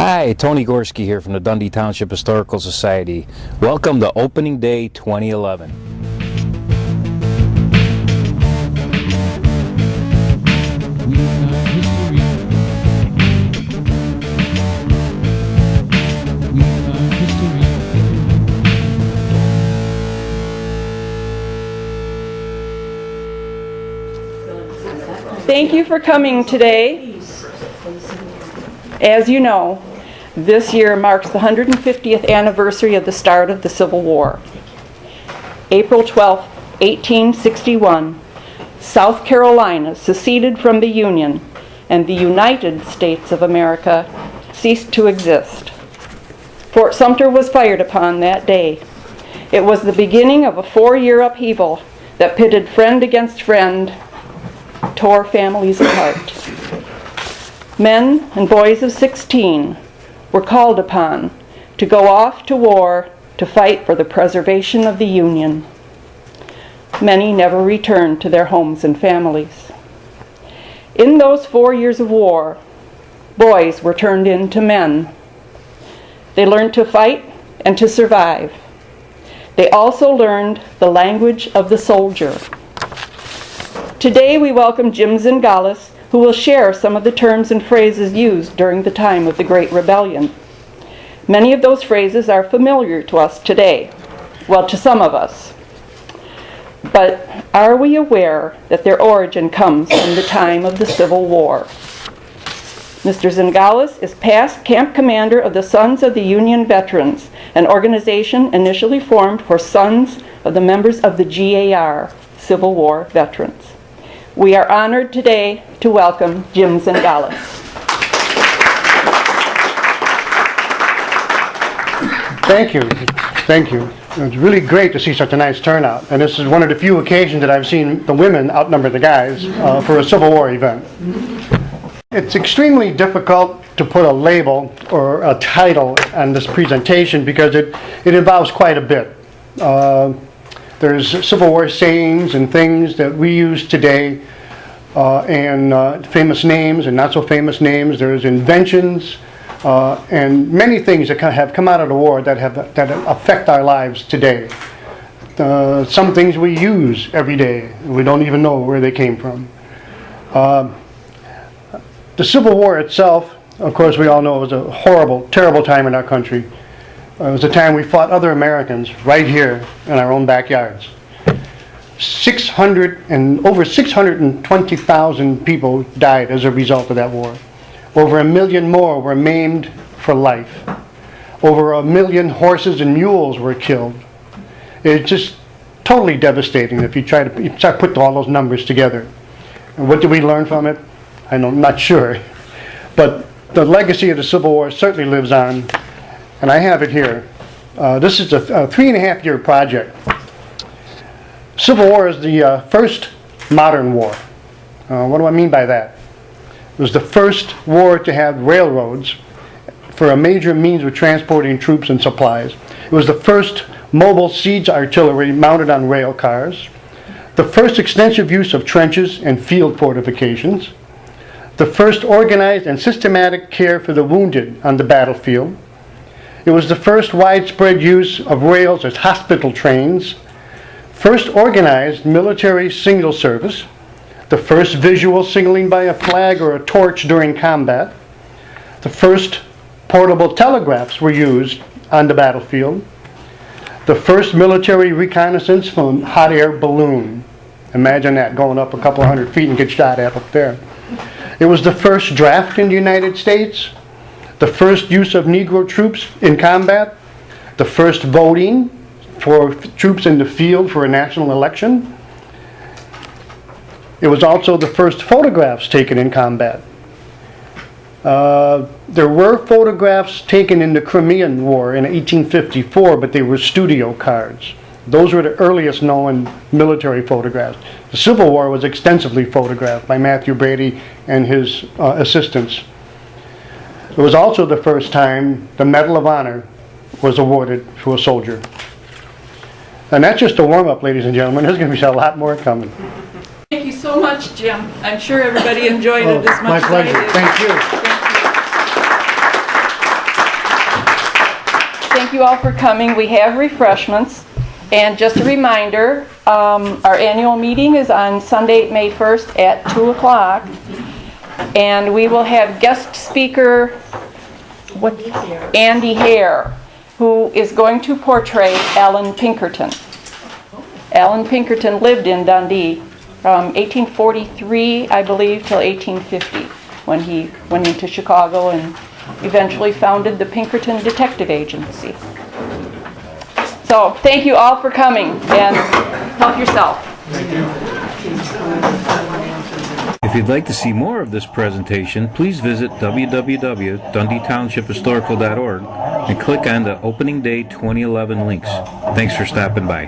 Hi, Tony Gorski here from the Dundee Township Historical Society. Welcome to Opening Day 2011. Thank you for coming today. As you know, this year marks the 150th anniversary of the start of the Civil War. April 12, 1861, South Carolina seceded from the Union, and the United States of America ceased to exist. Fort Sumter was fired upon that day. It was the beginning of a 4-year upheaval that pitted friend against friend, tore families apart. Men and boys of 16 were called upon to go off to war to fight for the preservation of the Union. Many never returned to their homes and families. In those 4 years of war, boys were turned into men. They learned to fight and to survive. They also learned the language of the soldier. Today we welcome Jim Zingales, who will share some of the terms and phrases used during the time of the Great Rebellion. Many of those phrases are familiar to us today, well, to some of us. But are we aware that their origin comes from the time of the Civil War? Mr. Zingales is past camp commander of the Sons of the Union Veterans, an organization initially formed for sons of the members of the GAR, Civil War veterans. We are honored today to welcome Jim Zingales. Thank you. Thank you. It's really great to see such a nice turnout. And this is one of the few occasions that I've seen the women outnumber the guys for a Civil War event. It's extremely difficult to put a label or a title on this presentation because it involves quite a bit. There's Civil War sayings and things that we use today, and famous names and not so famous names. There's inventions and many things that have come out of the war that affect our lives today. Some things we use every day, we don't even know where they came from. The Civil War itself, of course, we all know, was a horrible, terrible time in our country. It was a time we fought other Americans right here in our own backyards. Over 620,000 people died as a result of that war. Over 1 million more were maimed for life. Over 1 million horses and mules were killed. It's just totally devastating if you try to put all those numbers together. And what did we learn from it? I'm not sure. But the legacy of the Civil War certainly lives on. And I have it here. This is a 3.5-year project. Civil War is the first modern war. What do I mean by that? It was the first war to have railroads for a major means of transporting troops and supplies. It was the first mobile siege artillery mounted on rail cars. The first extensive use of trenches and field fortifications. The first organized and systematic care for the wounded on the battlefield. It was the first widespread use of rails as hospital trains, first organized military signal service, the first visual signaling by a flag or a torch during combat, the first portable telegraphs were used on the battlefield, the first military reconnaissance from hot air balloon. Imagine that, going up a couple hundred feet and get shot at up there. It was the first draft in the United States, the first use of Negro troops in combat, the first voting for troops in the field for a national election. It was also the first photographs taken in combat. There were photographs taken in the Crimean War in 1854, but they were studio cards. Those were the earliest known military photographs. The Civil War was extensively photographed by Matthew Brady and his assistants. It was also the first time the Medal of Honor was awarded to a soldier. And that's just a warm-up, ladies and gentlemen. There's going to be a lot more coming. Thank you so much, Jim. I'm sure everybody enjoyed it as much my as I pleasure. did. Thank you. thank you all for coming. We have refreshments. And just a reminder, our annual meeting is on Sunday, May 1st at 2 o'clock. And we will have guest speaker Andy Hare, who is going to portray Alan Pinkerton. Alan Pinkerton lived in Dundee from 1843, I believe, till 1850, when he went into Chicago and eventually founded the Pinkerton Detective Agency. So, thank you all for coming, and help yourself. Thank you. If you'd like to see more of this presentation, please visit www.dundeetownshiphistorical.org and click on the Opening Day 2011 links. Thanks for stopping by.